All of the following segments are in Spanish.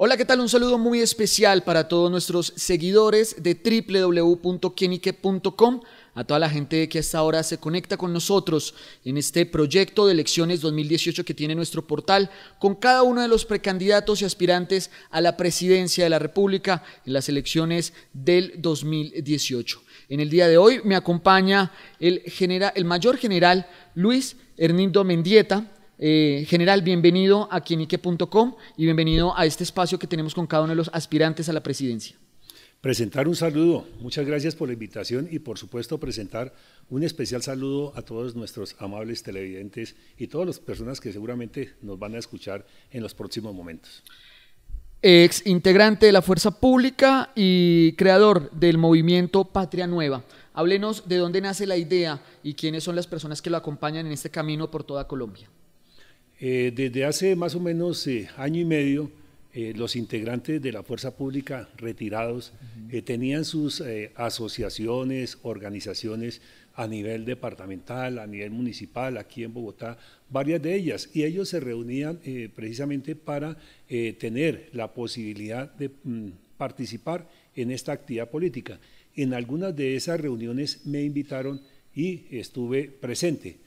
Hola, ¿qué tal? Un saludo muy especial para todos nuestros seguidores de www.quienique.com, a toda la gente que hasta ahora se conecta con nosotros en este proyecto de elecciones 2018 que tiene nuestro portal, con cada uno de los precandidatos y aspirantes a la presidencia de la República en las elecciones del 2018. En el día de hoy me acompaña el mayor general Luis Hernindo Mendieta. General, bienvenido a quienique.com y bienvenido a este espacio que tenemos con cada uno de los aspirantes a la presidencia. Presentar un saludo, muchas gracias por la invitación y por supuesto presentar un especial saludo a todos nuestros amables televidentes y todas las personas que seguramente nos van a escuchar en los próximos momentos. Ex integrante de la Fuerza Pública y creador del movimiento Patria Nueva. Háblenos de dónde nace la idea y quiénes son las personas que lo acompañan en este camino por toda Colombia. Desde hace más o menos año y medio, los integrantes de la Fuerza Pública retirados tenían sus asociaciones, organizaciones a nivel departamental, a nivel municipal, aquí en Bogotá, varias de ellas, y ellos se reunían precisamente para tener la posibilidad de participar en esta actividad política. En algunas de esas reuniones me invitaron y estuve presente.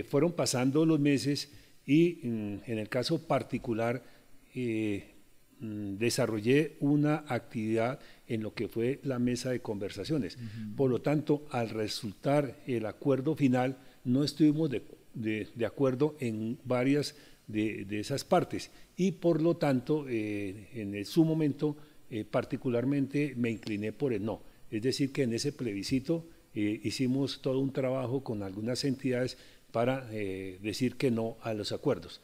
Fueron pasando los meses y en el caso particular desarrollé una actividad en lo que fue la mesa de conversaciones. Por lo tanto, al resultar el acuerdo final, no estuvimos de acuerdo en varias de esas partes y por lo tanto, en su momento, particularmente me incliné por el no. Es decir, que en ese plebiscito hicimos todo un trabajo con algunas entidades para decir que no a los acuerdos.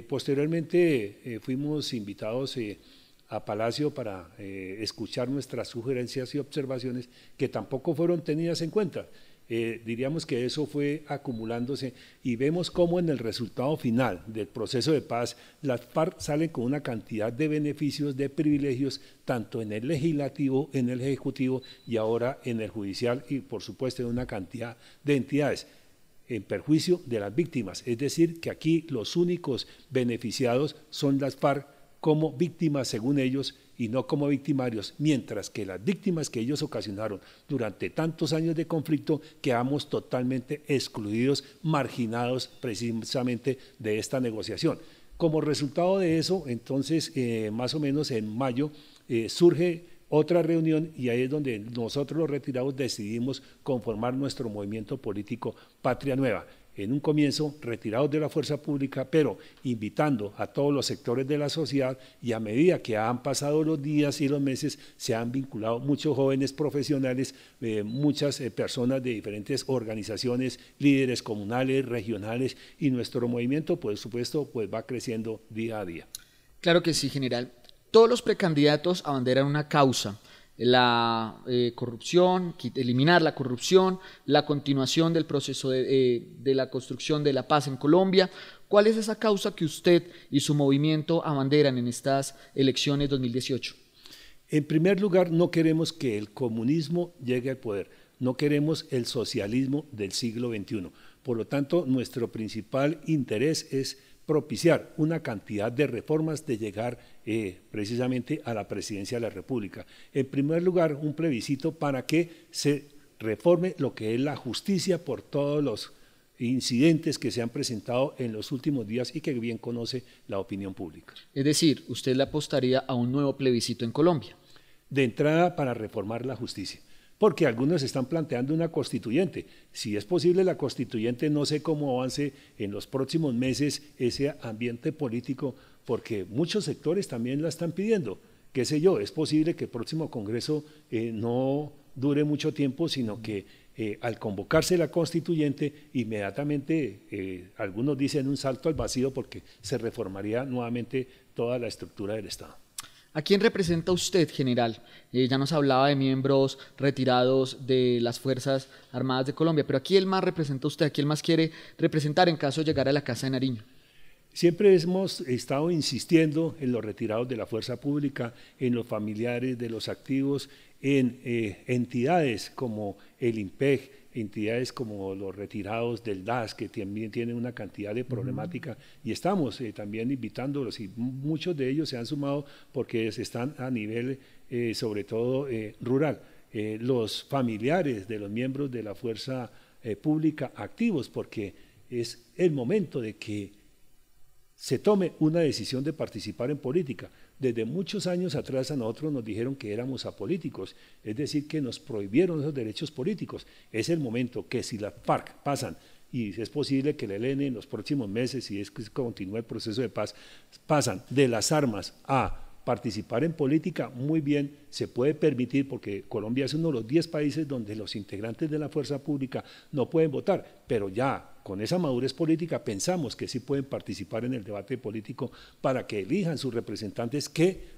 Posteriormente fuimos invitados a Palacio para escuchar nuestras sugerencias y observaciones que tampoco fueron tenidas en cuenta. Diríamos que eso fue acumulándose y vemos cómo en el resultado final del proceso de paz las FARC salen con una cantidad de beneficios, de privilegios, tanto en el legislativo, en el ejecutivo y ahora en el judicial y por supuesto en una cantidad de entidades, en perjuicio de las víctimas, es decir, que aquí los únicos beneficiados son las FARC como víctimas según ellos y no como victimarios, mientras que las víctimas que ellos ocasionaron durante tantos años de conflicto quedamos totalmente excluidos, marginados precisamente de esta negociación. Como resultado de eso, entonces, más o menos en mayo, surge otra reunión y ahí es donde nosotros los retirados decidimos conformar nuestro movimiento político Patria Nueva. En un comienzo retirados de la Fuerza Pública, pero invitando a todos los sectores de la sociedad y a medida que han pasado los días y los meses se han vinculado muchos jóvenes profesionales, muchas personas de diferentes organizaciones, líderes comunales, regionales y nuestro movimiento por supuesto pues va creciendo día a día. Claro que sí, general. Todos los precandidatos abanderan una causa, la corrupción, eliminar la corrupción, la continuación del proceso de la construcción de la paz en Colombia. ¿Cuál es esa causa que usted y su movimiento abanderan en estas elecciones 2018? En primer lugar, no queremos que el comunismo llegue al poder, no queremos el socialismo del siglo XXI. Por lo tanto, nuestro principal interés es propiciar una cantidad de reformas de llegar precisamente a la presidencia de la República. En primer lugar, un plebiscito para que se reforme lo que es la justicia por todos los incidentes que se han presentado en los últimos días y que bien conoce la opinión pública. Es decir, usted le apostaría a un nuevo plebiscito en Colombia. De entrada, para reformar la justicia. Porque algunos están planteando una constituyente. Si es posible la constituyente, no sé cómo avance en los próximos meses ese ambiente político, porque muchos sectores también la están pidiendo. Qué sé yo, es posible que el próximo Congreso no dure mucho tiempo, sino que al convocarse la constituyente, inmediatamente algunos dicen un salto al vacío porque se reformaría nuevamente toda la estructura del Estado. ¿A quién representa usted, general? Ya nos hablaba de miembros retirados de las Fuerzas Armadas de Colombia, pero ¿a quién más representa usted? ¿A quién más quiere representar en caso de llegar a la Casa de Nariño? Siempre hemos estado insistiendo en los retirados de la Fuerza Pública, en los familiares de los activos, en entidades como el IMPEC, entidades como los retirados del DAS, que también tienen una cantidad de problemática, y estamos también invitándolos, y muchos de ellos se han sumado porque están a nivel, sobre todo, rural. Los familiares de los miembros de la fuerza pública activos, porque es el momento de que se tome una decisión de participar en política. Desde muchos años atrás a nosotros nos dijeron que éramos apolíticos, es decir, que nos prohibieron esos derechos políticos. Es el momento que si las FARC pasan, y es posible que el ELN en los próximos meses, si es que continúa el proceso de paz, pasan de las armas a participar en política, muy bien, se puede permitir, porque Colombia es uno de los 10 países donde los integrantes de la fuerza pública no pueden votar, pero ya con esa madurez política pensamos que sí pueden participar en el debate político para que elijan sus representantes que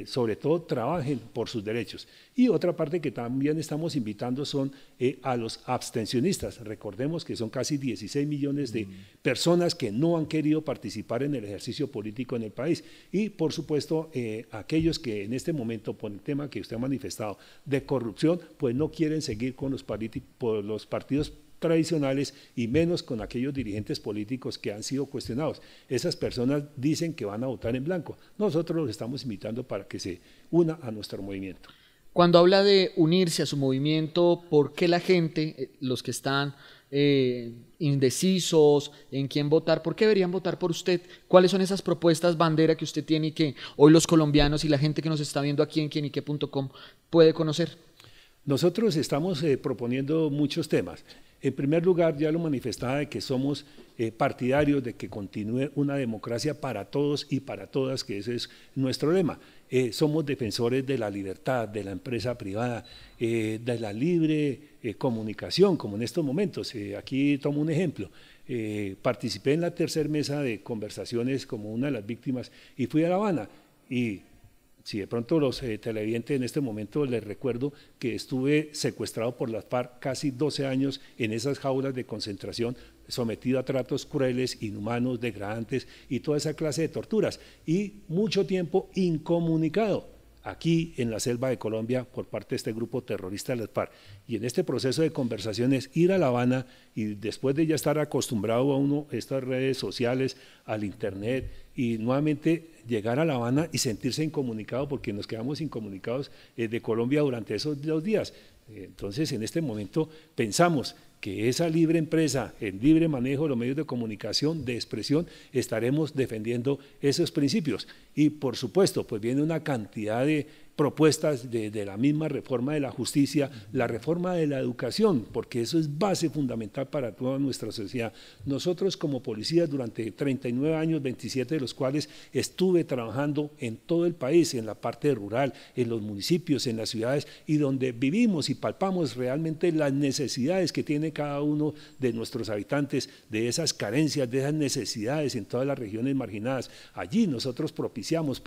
sobre todo trabajen por sus derechos. Y otra parte que también estamos invitando son a los abstencionistas. Recordemos que son casi 16 millones de personas que no han querido participar en el ejercicio político en el país. Y por supuesto aquellos que en este momento, por el tema que usted ha manifestado de corrupción, pues no quieren seguir con los partidos tradicionales y menos con aquellos dirigentes políticos que han sido cuestionados. Esas personas dicen que van a votar en blanco. Nosotros los estamos invitando para que se una a nuestro movimiento. Cuando habla de unirse a su movimiento, ¿por qué la gente, los que están indecisos en quién votar, por qué deberían votar por usted? ¿Cuáles son esas propuestas bandera que usted tiene y que hoy los colombianos y la gente que nos está viendo aquí en quienique.com puede conocer? Nosotros estamos proponiendo muchos temas. En primer lugar, ya lo manifestaba de que somos partidarios de que continúe una democracia para todos y para todas, que ese es nuestro lema. Somos defensores de la libertad, de la empresa privada, de la libre comunicación, como en estos momentos. Aquí tomo un ejemplo. Participé en la tercera mesa de conversaciones como una de las víctimas y fui a La Habana y si de pronto los televidentes en este momento les recuerdo que estuve secuestrado por las FARC casi 12 años en esas jaulas de concentración, sometido a tratos crueles, inhumanos, degradantes y toda esa clase de torturas, y mucho tiempo incomunicado aquí en la selva de Colombia por parte de este grupo terrorista de las FARC. Y en este proceso de conversaciones, ir a La Habana y después de ya estar acostumbrado a uno, estas redes sociales, al internet, y nuevamente llegar a La Habana y sentirse incomunicado, porque nos quedamos incomunicados de Colombia durante esos 2 días. Entonces, en este momento pensamos que esa libre empresa, el libre manejo de los medios de comunicación, de expresión, estaremos defendiendo esos principios. Y por supuesto, pues viene una cantidad de propuestas de la misma reforma de la justicia, la reforma de la educación, porque eso es base fundamental para toda nuestra sociedad. Nosotros como policías durante 39 años, 27 de los cuales estuve trabajando en todo el país, en la parte rural, en los municipios, en las ciudades, y donde vivimos y palpamos realmente las necesidades que tiene cada uno de nuestros habitantes, de esas carencias, de esas necesidades en todas las regiones marginadas. Allí nosotros propiciamos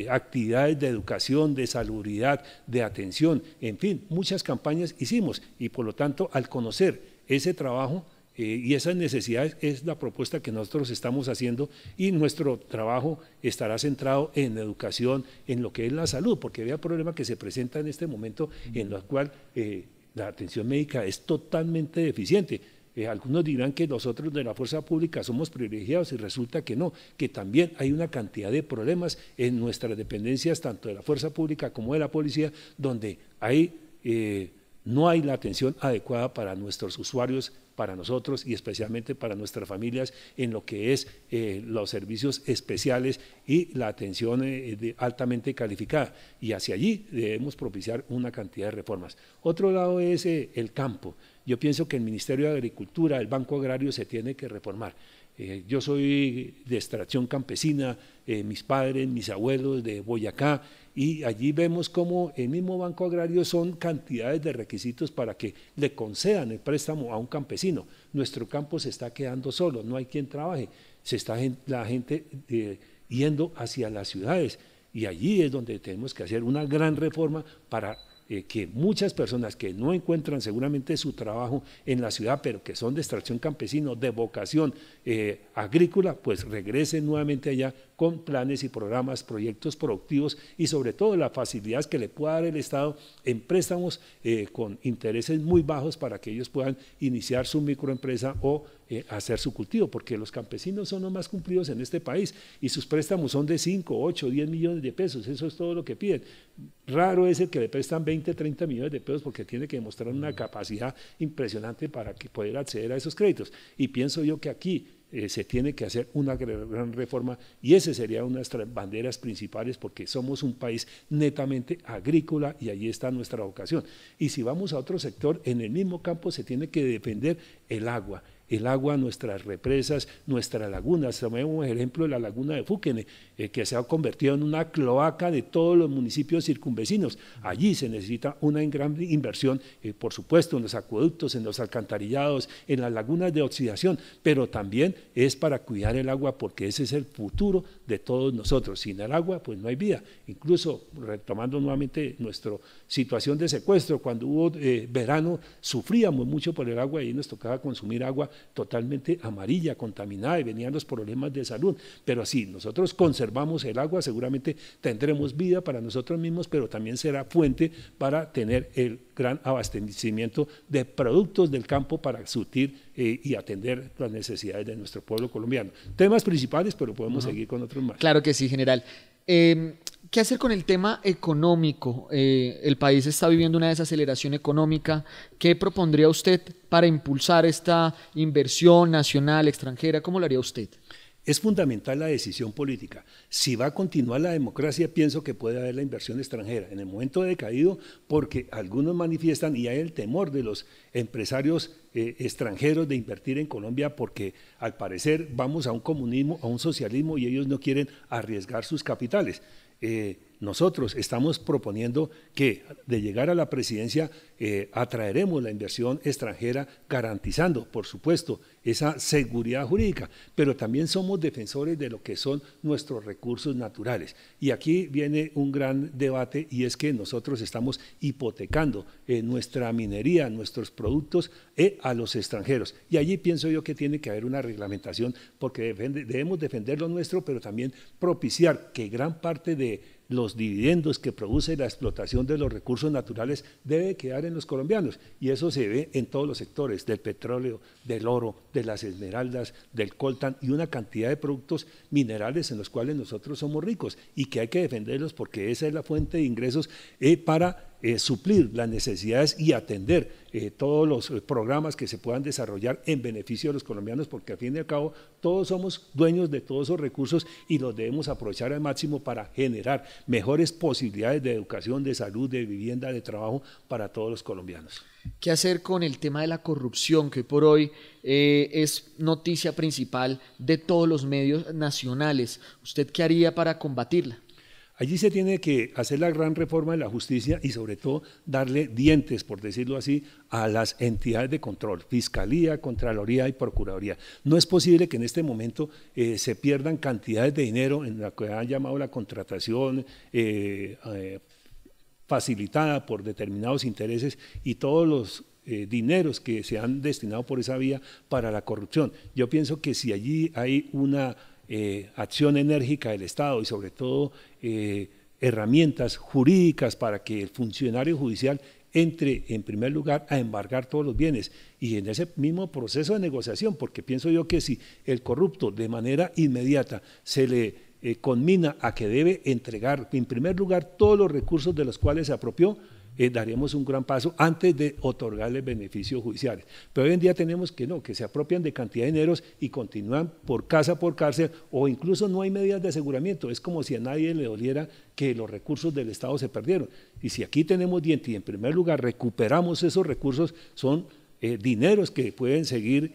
actividades de educación, de salubridad, de atención, en fin, muchas campañas hicimos, y por lo tanto al conocer ese trabajo y esas necesidades es la propuesta que nosotros estamos haciendo, y nuestro trabajo estará centrado en educación, en lo que es la salud, porque había problema que se presenta en este momento en el cual la atención médica es totalmente deficiente. Algunos dirán que nosotros de la fuerza pública somos privilegiados y resulta que no, que también hay una cantidad de problemas en nuestras dependencias, tanto de la fuerza pública como de la policía, donde no hay la atención adecuada para nuestros usuarios, para nosotros y especialmente para nuestras familias en lo que es los servicios especiales y la atención altamente calificada. Y hacia allí debemos propiciar una cantidad de reformas. Otro lado es el campo. Yo pienso que el Ministerio de Agricultura, el Banco Agrario se tiene que reformar. Yo soy de extracción campesina, mis padres, mis abuelos de Boyacá, y allí vemos cómo el mismo Banco Agrario son cantidades de requisitos para que le concedan el préstamo a un campesino. Nuestro campo se está quedando solo, no hay quien trabaje, la gente yendo hacia las ciudades, y allí es donde tenemos que hacer una gran reforma para que muchas personas que no encuentran seguramente su trabajo en la ciudad, pero que son de extracción campesina, de vocación agrícola, pues regresen nuevamente allá con planes y programas, proyectos productivos y sobre todo las facilidades que le pueda dar el Estado en préstamos con intereses muy bajos para que ellos puedan iniciar su microempresa o hacer su cultivo, porque los campesinos son los más cumplidos en este país y sus préstamos son de 5, 8, 10 millones de pesos, eso es todo lo que piden. Raro es el que le prestan 20, 30 millones de pesos porque tiene que demostrar una capacidad impresionante para que poder acceder a esos créditos. Y pienso yo que aquí se tiene que hacer una gran reforma y esa sería una de nuestras banderas principales porque somos un país netamente agrícola y allí está nuestra vocación. Y si vamos a otro sector, en el mismo campo se tiene que defender el agua, nuestras represas, nuestras lagunas. Tomemos el ejemplo de la laguna de Fúquene, que se ha convertido en una cloaca de todos los municipios circunvecinos. Allí se necesita una gran inversión, por supuesto, en los acueductos, en los alcantarillados, en las lagunas de oxidación, pero también es para cuidar el agua porque ese es el futuro de todos nosotros. Sin el agua, pues no hay vida. Incluso, retomando nuevamente nuestra situación de secuestro, cuando hubo verano, sufríamos mucho por el agua y nos tocaba consumir agua totalmente amarilla, contaminada y venían los problemas de salud, pero si nosotros conservamos el agua seguramente tendremos vida para nosotros mismos, pero también será fuente para tener el gran abastecimiento de productos del campo para surtir y atender las necesidades de nuestro pueblo colombiano. Temas principales, pero podemos seguir con otros más. Claro que sí, general. ¿Qué hacer con el tema económico? El país está viviendo una desaceleración económica. ¿Qué propondría usted para impulsar esta inversión nacional, extranjera? ¿Cómo lo haría usted? Es fundamental la decisión política. Si va a continuar la democracia, pienso que puede haber la inversión extranjera. En el momento decaído, porque algunos manifiestan y hay el temor de los empresarios extranjeros de invertir en Colombia porque al parecer vamos a un comunismo, a un socialismo y ellos no quieren arriesgar sus capitales. Nosotros estamos proponiendo que de llegar a la presidencia atraeremos la inversión extranjera garantizando, por supuesto, esa seguridad jurídica, pero también somos defensores de lo que son nuestros recursos naturales. Y aquí viene un gran debate y es que nosotros estamos hipotecando nuestra minería, nuestros productos a los extranjeros. Y allí pienso yo que tiene que haber una reglamentación porque debemos defender lo nuestro, pero también propiciar que gran parte de los dividendos que produce la explotación de los recursos naturales debe quedar en los colombianos y eso se ve en todos los sectores, del petróleo, del oro, de las esmeraldas, del coltan y una cantidad de productos minerales en los cuales nosotros somos ricos y que hay que defenderlos porque esa es la fuente de ingresos para suplir las necesidades y atender todos los programas que se puedan desarrollar en beneficio de los colombianos, porque al fin y al cabo todos somos dueños de todos esos recursos y los debemos aprovechar al máximo para generar mejores posibilidades de educación, de salud, de vivienda, de trabajo para todos los colombianos. ¿Qué hacer con el tema de la corrupción, que por hoy es noticia principal de todos los medios nacionales? ¿Usted qué haría para combatirla? Allí se tiene que hacer la gran reforma de la justicia y sobre todo darle dientes, por decirlo así, a las entidades de control, Fiscalía, Contraloría y Procuraduría. No es posible que en este momento se pierdan cantidades de dinero en la que han llamado la contratación facilitada por determinados intereses y todos los dineros que se han destinado por esa vía para la corrupción. Yo pienso que si allí hay una acción enérgica del Estado y sobre todo herramientas jurídicas para que el funcionario judicial entre en primer lugar a embargar todos los bienes y en ese mismo proceso de negociación, porque pienso yo que si el corrupto de manera inmediata se le conmina a que debe entregar en primer lugar todos los recursos de los cuales se apropió, daríamos un gran paso antes de otorgarle beneficios judiciales. Pero hoy en día tenemos que no, que se apropian de cantidad de dineros y continúan por casa por cárcel o incluso no hay medidas de aseguramiento. Es como si a nadie le doliera que los recursos del Estado se perdieron. Y si aquí tenemos diente y en primer lugar recuperamos esos recursos, son dineros que pueden seguir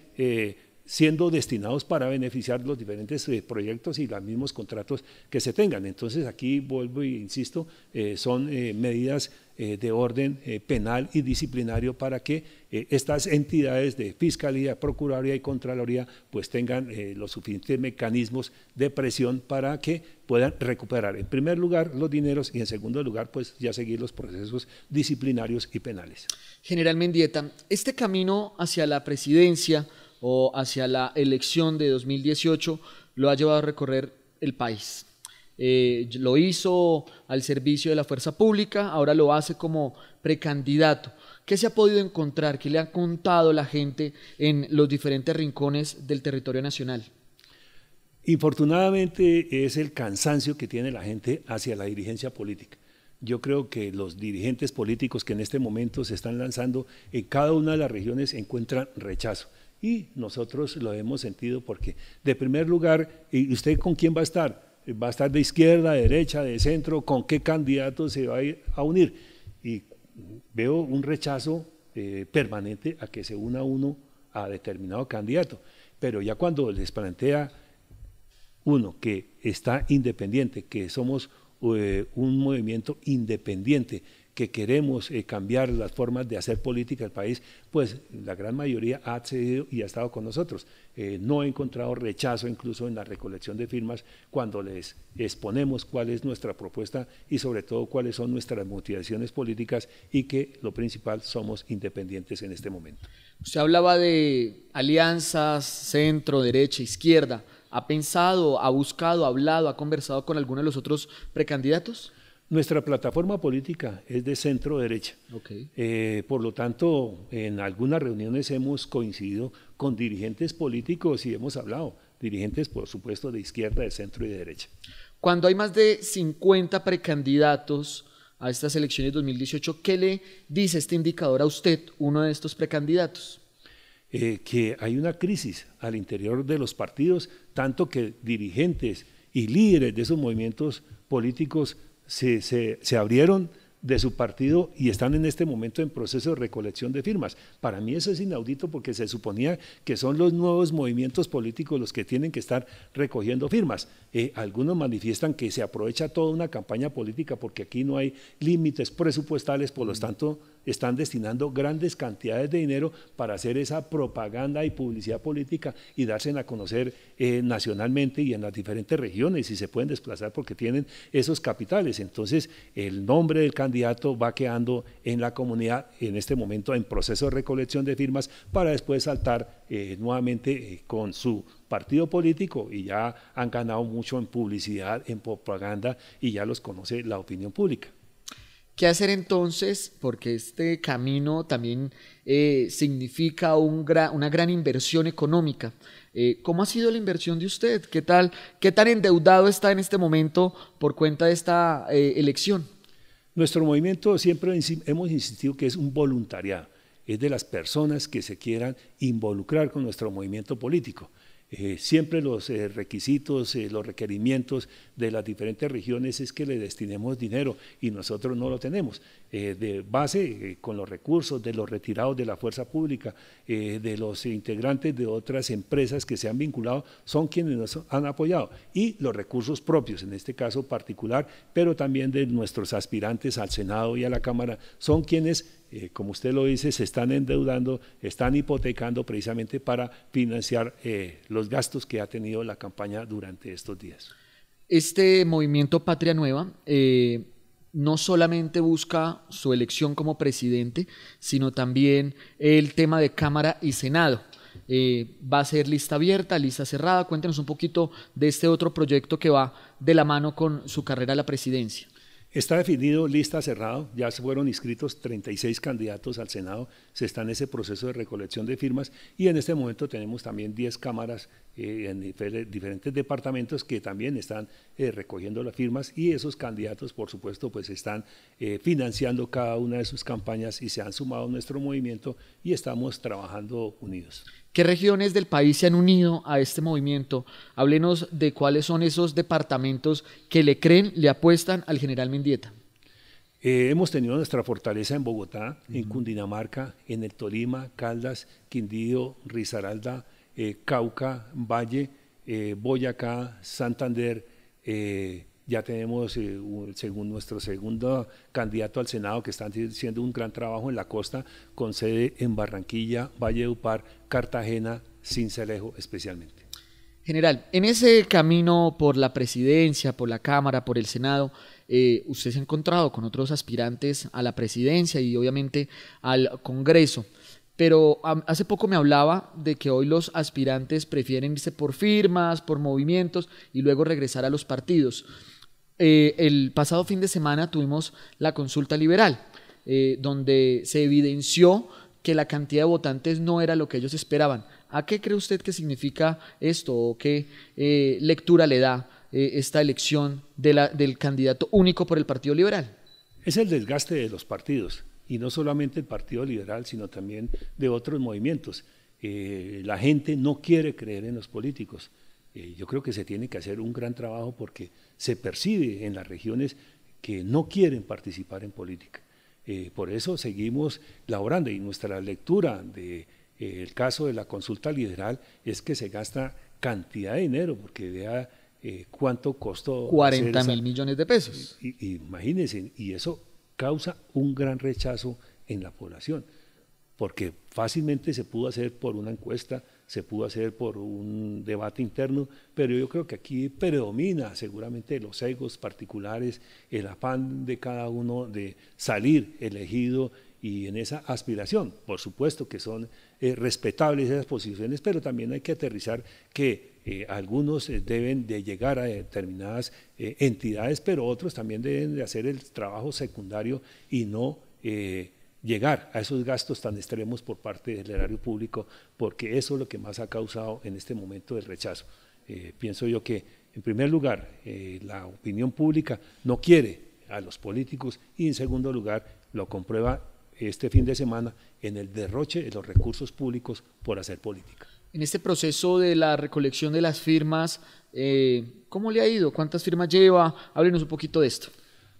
siendo destinados para beneficiar los diferentes proyectos y los mismos contratos que se tengan. Entonces aquí vuelvo e insisto, son medidas de orden penal y disciplinario para que estas entidades de Fiscalía, Procuraduría y Contraloría pues tengan los suficientes mecanismos de presión para que puedan recuperar en primer lugar los dineros y en segundo lugar pues ya seguir los procesos disciplinarios y penales. General Mendieta, este camino hacia la presidencia o hacia la elección de 2018 lo ha llevado a recorrer el país. Lo hizo al servicio de la fuerza pública, ahora lo hace como precandidato. ¿Qué se ha podido encontrar? ¿Qué le ha contado la gente en los diferentes rincones del territorio nacional? Infortunadamente es el cansancio que tiene la gente hacia la dirigencia política. Yo creo que los dirigentes políticos que en este momento se están lanzando en cada una de las regiones encuentran rechazo. Y nosotros lo hemos sentido porque, de primer lugar, ¿y usted con quién va a estar? ¿Va a estar de izquierda, de derecha, de centro? ¿Con qué candidato se va a ir a unir? Y veo un rechazo permanente a que se una uno a determinado candidato. Pero ya cuando les plantea uno que está independiente, que somos un movimiento independiente, que queremos cambiar las formas de hacer política del país, pues la gran mayoría ha accedido y ha estado con nosotros. No he encontrado rechazo incluso en la recolección de firmas cuando les exponemos cuál es nuestra propuesta y sobre todo cuáles son nuestras motivaciones políticas y que lo principal somos independientes en este momento. Usted hablaba de alianzas, centro, derecha, izquierda. ¿Ha pensado, ha buscado, ha hablado, ha conversado con alguno de los otros precandidatos? Nuestra plataforma política es de centro derecha. Okay. Por lo tanto, en algunas reuniones hemos coincidido con dirigentes políticos y hemos hablado, dirigentes por supuesto de izquierda, de centro y de derecha. Cuando hay más de 50 precandidatos a estas elecciones 2018, ¿qué le dice este indicador a usted, uno de estos precandidatos? Que hay una crisis al interior de los partidos, tanto que dirigentes y líderes de esos movimientos políticos se abrieron de su partido y están en este momento en proceso de recolección de firmas. Para mí eso es inaudito porque se suponía que son los nuevos movimientos políticos los que tienen que estar recogiendo firmas. Algunos manifiestan que se aprovecha toda una campaña política porque aquí no hay límites presupuestales, por lo tanto están destinando grandes cantidades de dinero para hacer esa propaganda y publicidad política y darse a conocer nacionalmente y en las diferentes regiones y se pueden desplazar porque tienen esos capitales. Entonces el nombre del candidato va quedando en la comunidad en este momento en proceso de recolección de firmas para después saltar nuevamente con su partido político y ya han ganado mucho en publicidad, en propaganda y ya los conoce la opinión pública. ¿Qué hacer entonces? Porque este camino también significa una gran inversión económica. ¿Cómo ha sido la inversión de usted? ¿Qué tan endeudado está en este momento por cuenta de esta elección? Nuestro movimiento siempre hemos insistido que es un voluntariado, es de las personas que se quieran involucrar con nuestro movimiento político. Siempre los requisitos, los requerimientos de las diferentes regiones es que le destinemos dinero y nosotros no lo tenemos. De base, con los recursos de los retirados de la fuerza pública, de los integrantes de otras empresas que se han vinculado, son quienes nos han apoyado. Y los recursos propios, en este caso particular, pero también de nuestros aspirantes al Senado y a la Cámara, son quienes como usted lo dice, se están endeudando, están hipotecando precisamente para financiar los gastos que ha tenido la campaña durante estos días. Este movimiento Patria Nueva no solamente busca su elección como presidente, sino también el tema de Cámara y Senado. ¿Va a ser lista abierta, lista cerrada? Cuéntenos un poquito de este otro proyecto que va de la mano con su carrera a la presidencia. Está definido lista cerrado, ya se fueron inscritos 36 candidatos al Senado, se está en ese proceso de recolección de firmas y en este momento tenemos también 10 cámaras en diferentes departamentos que también están recogiendo las firmas y esos candidatos por supuesto pues están financiando cada una de sus campañas y se han sumado a nuestro movimiento y estamos trabajando unidos. ¿Qué regiones del país se han unido a este movimiento? Háblenos de cuáles son esos departamentos que le creen, le apuestan al general Mendieta. Hemos tenido nuestra fortaleza en Bogotá, en Cundinamarca, en el Tolima, Caldas, Quindío, Risaralda, Cauca, Valle, Boyacá, Santander. Ya tenemos nuestro segundo candidato al Senado que está haciendo un gran trabajo en la costa, con sede en Barranquilla, Valledupar, Cartagena, Sincelejo especialmente. General, en ese camino por la presidencia, por la Cámara, por el Senado, usted se ha encontrado con otros aspirantes a la presidencia y obviamente al Congreso, pero hace poco me hablaba de que hoy los aspirantes prefieren irse por firmas, por movimientos y luego regresar a los partidos. El pasado fin de semana tuvimos la consulta liberal, donde se evidenció que la cantidad de votantes no era lo que ellos esperaban. ¿A qué cree usted que significa esto o qué lectura le da esta elección del candidato único por el Partido Liberal? Es el desgaste de los partidos, y no solamente el Partido Liberal, sino también de otros movimientos. La gente no quiere creer en los políticos. Yo creo que se tiene que hacer un gran trabajo porque se percibe en las regiones que no quieren participar en política. Por eso seguimos laborando, y nuestra lectura del caso de la consulta liberal es que se gasta cantidad de dinero, porque vea cuánto costó. 40.000 millones de pesos. Imagínense, y eso causa un gran rechazo en la población, porque fácilmente se pudo hacer por una encuesta, se pudo hacer por un debate interno, pero yo creo que aquí predomina seguramente los egos particulares, el afán de cada uno de salir elegido, y en esa aspiración, por supuesto que son respetables esas posiciones, pero también hay que aterrizar que algunos deben de llegar a determinadas entidades, pero otros también deben de hacer el trabajo secundario y no llegar a esos gastos tan extremos por parte del erario público, porque eso es lo que más ha causado en este momento el rechazo. Pienso yo que, en primer lugar, la opinión pública no quiere a los políticos, y en segundo lugar, lo comprueba este fin de semana en el derroche de los recursos públicos por hacer política. En este proceso de la recolección de las firmas, ¿cómo le ha ido? ¿Cuántas firmas lleva? Háblenos un poquito de esto.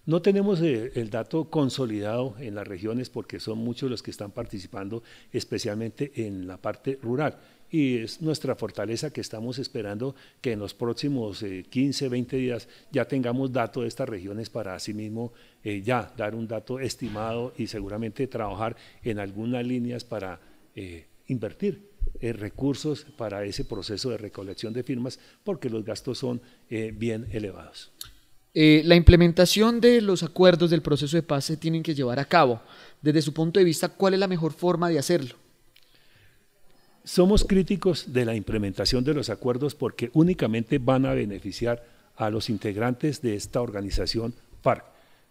No tenemos el dato consolidado en las regiones porque son muchos los que están participando, especialmente en la parte rural. Y es nuestra fortaleza que estamos esperando que en los próximos 15, 20 días ya tengamos datos de estas regiones para asimismo ya dar un dato estimado y seguramente trabajar en algunas líneas para invertir recursos para ese proceso de recolección de firmas, porque los gastos son bien elevados. La implementación de los acuerdos del proceso de paz se tienen que llevar a cabo. Desde su punto de vista, ¿cuál es la mejor forma de hacerlo? Somos críticos de la implementación de los acuerdos porque únicamente van a beneficiar a los integrantes de esta organización FARC,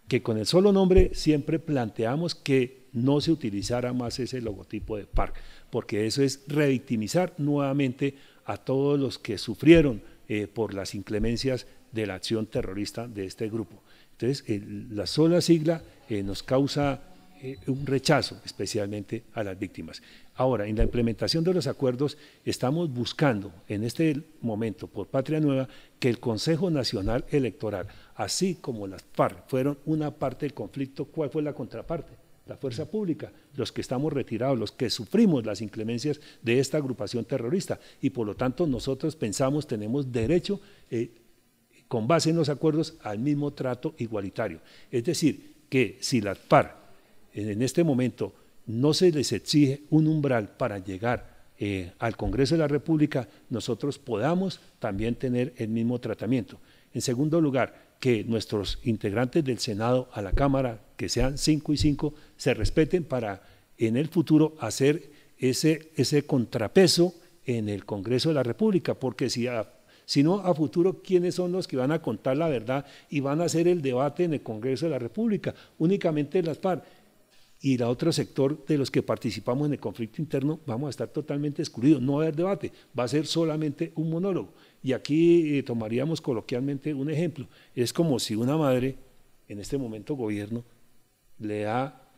que con el solo nombre siempre planteamos que no se utilizara más ese logotipo de FARC, porque eso es revictimizar nuevamente a todos los que sufrieron por las inclemencias de la acción terrorista de este grupo. Entonces, la sola sigla nos causa un rechazo, especialmente a las víctimas. Ahora, en la implementación de los acuerdos, estamos buscando en este momento, por Patria Nueva, que el Consejo Nacional Electoral, así como las FARC fueron una parte del conflicto, ¿cuál fue la contraparte? La fuerza pública, los que estamos retirados, los que sufrimos las inclemencias de esta agrupación terrorista, y por lo tanto nosotros pensamos, tenemos derecho, con base en los acuerdos, al mismo trato igualitario. Es decir, que si las FARC en este momento no se les exige un umbral para llegar al Congreso de la República, nosotros podamos también tener el mismo tratamiento. En segundo lugar, que nuestros integrantes del Senado a la Cámara, que sean 5 y 5, se respeten para en el futuro hacer ese contrapeso en el Congreso de la República, porque si no, a futuro, ¿quiénes son los que van a contar la verdad y van a hacer el debate en el Congreso de la República? Únicamente las FARC. Y el otro sector de los que participamos en el conflicto interno vamos a estar totalmente excluidos, no va a haber debate, va a ser solamente un monólogo. Y aquí tomaríamos coloquialmente un ejemplo, es como si una madre, en este momento gobierno,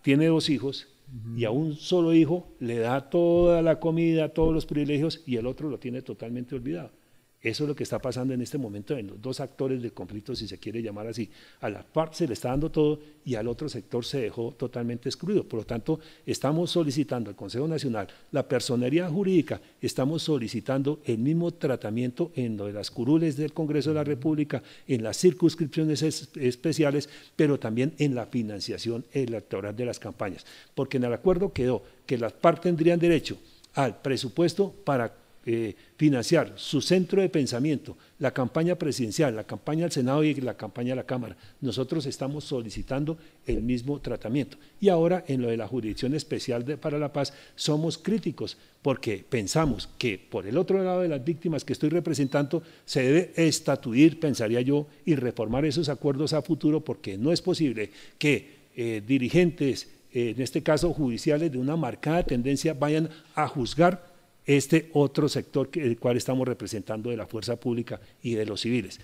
tiene 2 hijos y a un solo hijo le da toda la comida, todos los privilegios y el otro lo tiene totalmente olvidado. Eso es lo que está pasando en este momento en los dos actores del conflicto, si se quiere llamar así. A la parte se le está dando todo y al otro sector se dejó totalmente excluido. Por lo tanto, estamos solicitando al Consejo Nacional la personería jurídica, estamos solicitando el mismo tratamiento en lo de las curules del Congreso de la República, en las circunscripciones especiales, pero también en la financiación electoral de las campañas. Porque en el acuerdo quedó que las partes tendrían derecho al presupuesto para financiar su centro de pensamiento, la campaña presidencial, la campaña al Senado y la campaña a la Cámara. Nosotros estamos solicitando el mismo tratamiento. Y ahora en lo de la Jurisdicción Especial para la Paz somos críticos porque pensamos que por el otro lado de las víctimas que estoy representando se debe estatuir, pensaría yo, y reformar esos acuerdos a futuro, porque no es posible que dirigentes, en este caso judiciales de una marcada tendencia, vayan a juzgar este otro sector el cual estamos representando de la fuerza pública y de los civiles.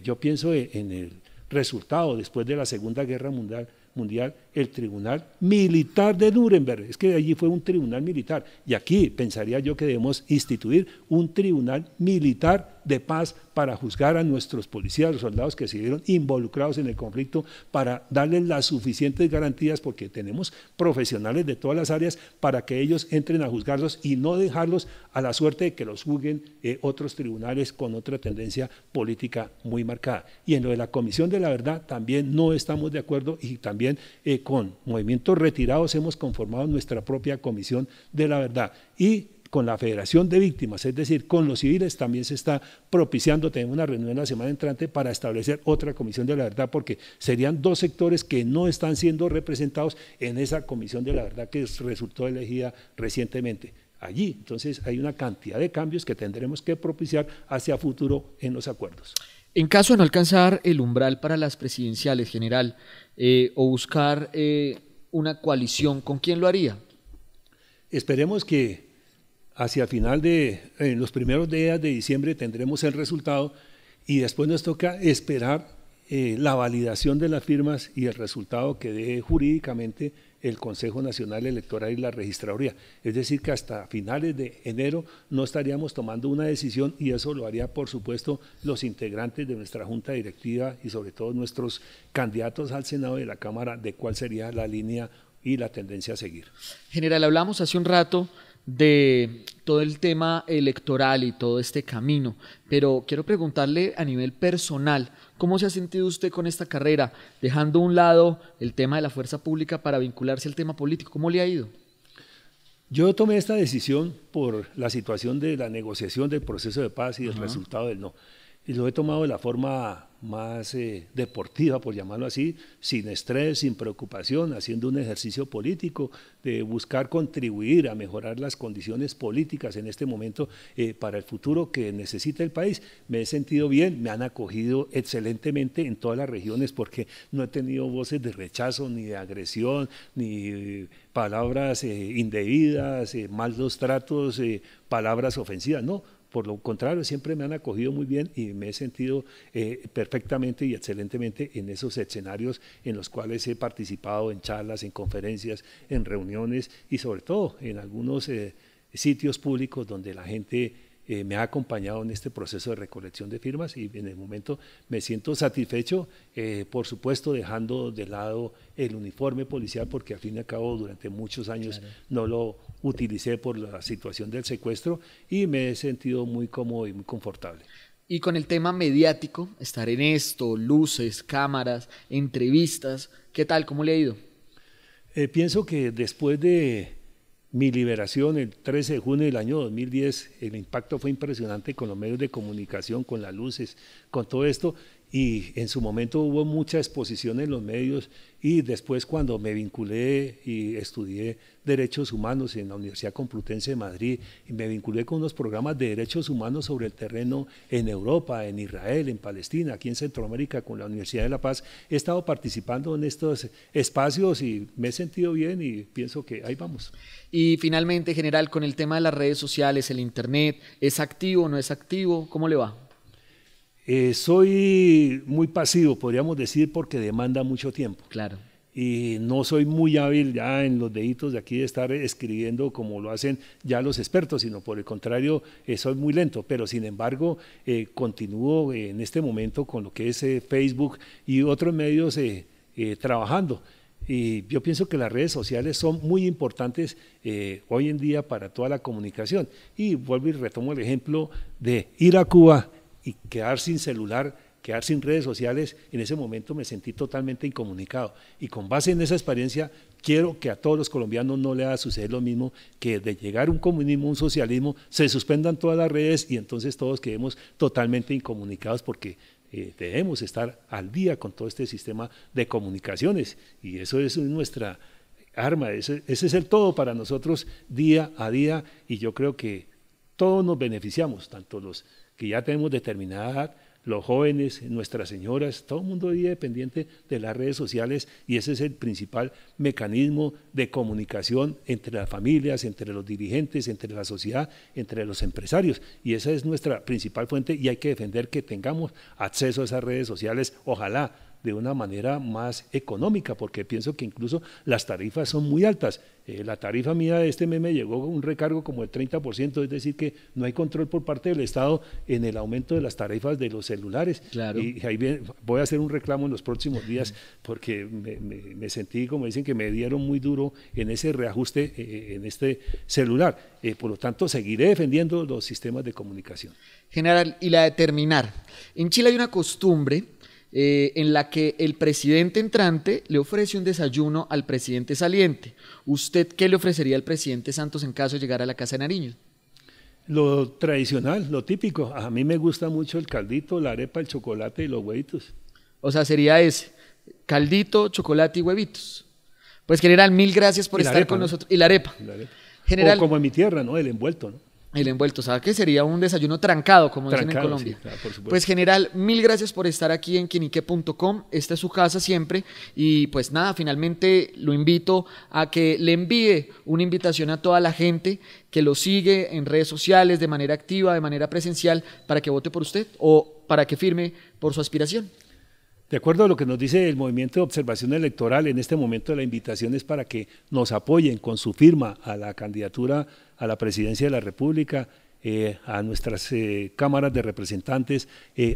Yo pienso en el resultado después de la Segunda Guerra Mundial, el Tribunal Militar de Nuremberg, es que allí fue un tribunal militar, y aquí pensaría yo que debemos instituir un tribunal militar de paz para juzgar a nuestros policías, los soldados que se vieron involucrados en el conflicto, para darles las suficientes garantías, porque tenemos profesionales de todas las áreas para que ellos entren a juzgarlos y no dejarlos a la suerte de que los juzguen otros tribunales con otra tendencia política muy marcada. Y en lo de la Comisión de la Verdad también no estamos de acuerdo, y también con Movimientos Retirados hemos conformado nuestra propia Comisión de la Verdad, y con la Federación de Víctimas, es decir, con los civiles, también se está propiciando, tenemos una reunión la semana entrante para establecer otra Comisión de la Verdad, porque serían dos sectores que no están siendo representados en esa Comisión de la Verdad que resultó elegida recientemente. Allí, entonces, hay una cantidad de cambios que tendremos que propiciar hacia futuro en los acuerdos. En caso de no alcanzar el umbral para las presidenciales, general, o buscar una coalición, ¿con quién lo haría? Esperemos que hacia final en los primeros días de diciembre tendremos el resultado, y después nos toca esperar la validación de las firmas y el resultado que dé jurídicamente el Consejo Nacional Electoral y la Registraduría. Es decir, que hasta finales de enero no estaríamos tomando una decisión, y eso lo haría, por supuesto, los integrantes de nuestra Junta Directiva y sobre todo nuestros candidatos al Senado y a la Cámara, de cuál sería la línea y la tendencia a seguir. General, hablamos hace un rato de todo el tema electoral y todo este camino, pero quiero preguntarle a nivel personal, ¿cómo se ha sentido usted con esta carrera, dejando a un lado el tema de la fuerza pública para vincularse al tema político? ¿Cómo le ha ido? Yo tomé esta decisión por la situación de la negociación del proceso de paz y el resultado del no. Y lo he tomado de la forma más deportiva, por llamarlo así, sin estrés, sin preocupación, haciendo un ejercicio político de buscar contribuir a mejorar las condiciones políticas en este momento para el futuro que necesita el país. Me he sentido bien, me han acogido excelentemente en todas las regiones, porque no he tenido voces de rechazo, ni de agresión, ni palabras indebidas, malos tratos, palabras ofensivas, no. Por lo contrario, siempre me han acogido muy bien y me he sentido perfectamente y excelentemente en esos escenarios en los cuales he participado en charlas, en conferencias, en reuniones y sobre todo en algunos sitios públicos donde la gente me ha acompañado en este proceso de recolección de firmas, y en el momento me siento satisfecho, por supuesto dejando de lado el uniforme policial, porque al fin y al cabo durante muchos años no lo utilicé por la situación del secuestro, y me he sentido muy cómodo y muy confortable. Y con el tema mediático, estar en esto, luces, cámaras, entrevistas, ¿qué tal? ¿Cómo le ha ido? Pienso que después de mi liberación el 13 de junio del año 2010, el impacto fue impresionante con los medios de comunicación, con las luces, con todo esto, y en su momento hubo mucha exposición en los medios, y después cuando me vinculé y estudié Derechos Humanos en la Universidad Complutense de Madrid, y me vinculé con unos programas de derechos humanos sobre el terreno en Europa, en Israel, en Palestina, aquí en Centroamérica con la Universidad de La Paz, he estado participando en estos espacios y me he sentido bien y pienso que ahí vamos. Y finalmente, general, con el tema de las redes sociales, el internet, ¿es activo o no es activo? ¿Cómo le va? Soy muy pasivo, podríamos decir, porque demanda mucho tiempo. Claro. y no soy muy hábil ya en los deditos de aquí de estar escribiendo como lo hacen ya los expertos, sino por el contrario, soy muy lento, pero sin embargo continúo en este momento con lo que es Facebook y otros medios trabajando. Y yo pienso que las redes sociales son muy importantes hoy en día para toda la comunicación. Y vuelvo y retomo el ejemplo de ir a Cuba y quedar sin celular, quedar sin redes sociales. En ese momento me sentí totalmente incomunicado. Y con base en esa experiencia, quiero que a todos los colombianos no le haga suceder lo mismo, que de llegar un comunismo, un socialismo, se suspendan todas las redes y entonces todos quedemos totalmente incomunicados, porque debemos estar al día con todo este sistema de comunicaciones, y eso es nuestra arma, ese es el todo para nosotros día a día, y yo creo que todos nos beneficiamos, tanto los que ya tenemos determinada edad, los jóvenes, nuestras señoras, todo el mundo vive dependiente de las redes sociales, y ese es el principal mecanismo de comunicación entre las familias, entre los dirigentes, entre la sociedad, entre los empresarios, y esa es nuestra principal fuente, y hay que defender que tengamos acceso a esas redes sociales, ojalá de una manera más económica, porque pienso que incluso las tarifas son muy altas. La tarifa mía de este mes me llegó un recargo como el 30%, es decir que no hay control por parte del Estado en el aumento de las tarifas de los celulares. Claro. Y ahí voy a hacer un reclamo en los próximos días, porque me sentí, como dicen, que me dieron muy duro en ese reajuste en este celular. Por lo tanto, seguiré defendiendo los sistemas de comunicación. General, y la de terminar. En Chile hay una costumbre en la que el presidente entrante le ofrece un desayuno al presidente saliente. ¿Usted qué le ofrecería al presidente Santos en caso de llegar a la Casa de Nariño? Lo tradicional, lo típico. A mí me gusta mucho el caldito, la arepa, el chocolate y los huevitos. O sea, sería ese, caldito, chocolate y huevitos. Pues general, mil gracias por estar con nosotros. Y la arepa. General, o como en mi tierra, ¿no? El envuelto, ¿no? El envuelto, ¿sabe qué? Sería un desayuno trancado, como dicen en Colombia. Sí, claro, por supuesto. Pues general, mil gracias por estar aquí en quienique.com. Esta es su casa siempre. Y pues nada, finalmente lo invito a que le envíe una invitación a toda la gente que lo sigue en redes sociales de manera activa, de manera presencial, para que vote por usted o para que firme por su aspiración. De acuerdo a lo que nos dice el Movimiento de Observación Electoral, en este momento la invitación es para que nos apoyen con su firma a la candidatura a la presidencia de la República, a nuestras cámaras de representantes,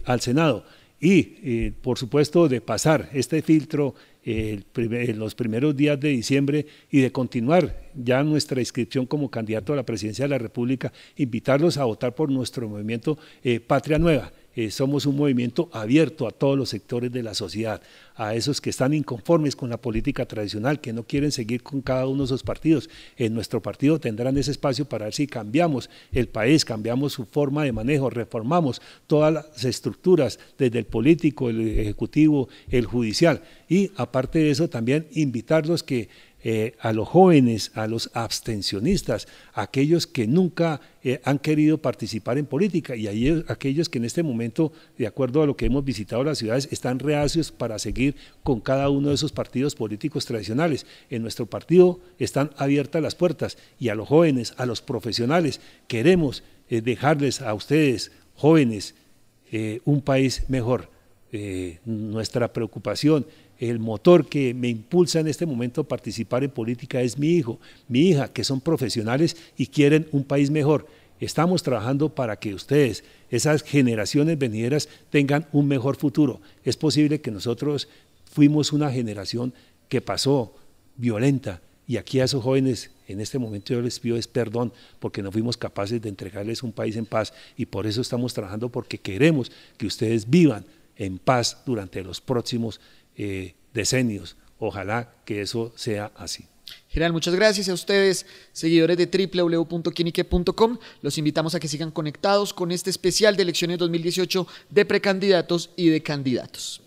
al Senado. Y, por supuesto, de pasar este filtro en los primeros días de diciembre y de continuar ya nuestra inscripción como candidato a la presidencia de la República, invitarlos a votar por nuestro movimiento Patria Nueva. Somos un movimiento abierto a todos los sectores de la sociedad, a esos que están inconformes con la política tradicional, que no quieren seguir con cada uno de esos partidos. En nuestro partido tendrán ese espacio para ver si cambiamos el país, cambiamos su forma de manejo, reformamos todas las estructuras, desde el político, el ejecutivo, el judicial. Y aparte de eso, también invitarlos a los jóvenes, a los abstencionistas, a aquellos que nunca han querido participar en política, y aquellos que en este momento, de acuerdo a lo que hemos visitado las ciudades, están reacios para seguir con cada uno de esos partidos políticos tradicionales. En nuestro partido están abiertas las puertas, y a los jóvenes, a los profesionales, queremos dejarles a ustedes, jóvenes, un país mejor. Nuestra preocupación, el motor que me impulsa en este momento a participar en política es mi hijo, mi hija, que son profesionales y quieren un país mejor. Estamos trabajando para que ustedes, esas generaciones venideras, tengan un mejor futuro. Es posible que nosotros fuimos una generación que pasó violenta, y aquí a esos jóvenes en este momento yo les pido perdón porque no fuimos capaces de entregarles un país en paz, y por eso estamos trabajando, porque queremos que ustedes vivan en paz durante los próximos decenios. Ojalá que eso sea así. General, muchas gracias a ustedes, seguidores de www.quienique.com. Los invitamos a que sigan conectados con este especial de elecciones 2018 de precandidatos y de candidatos.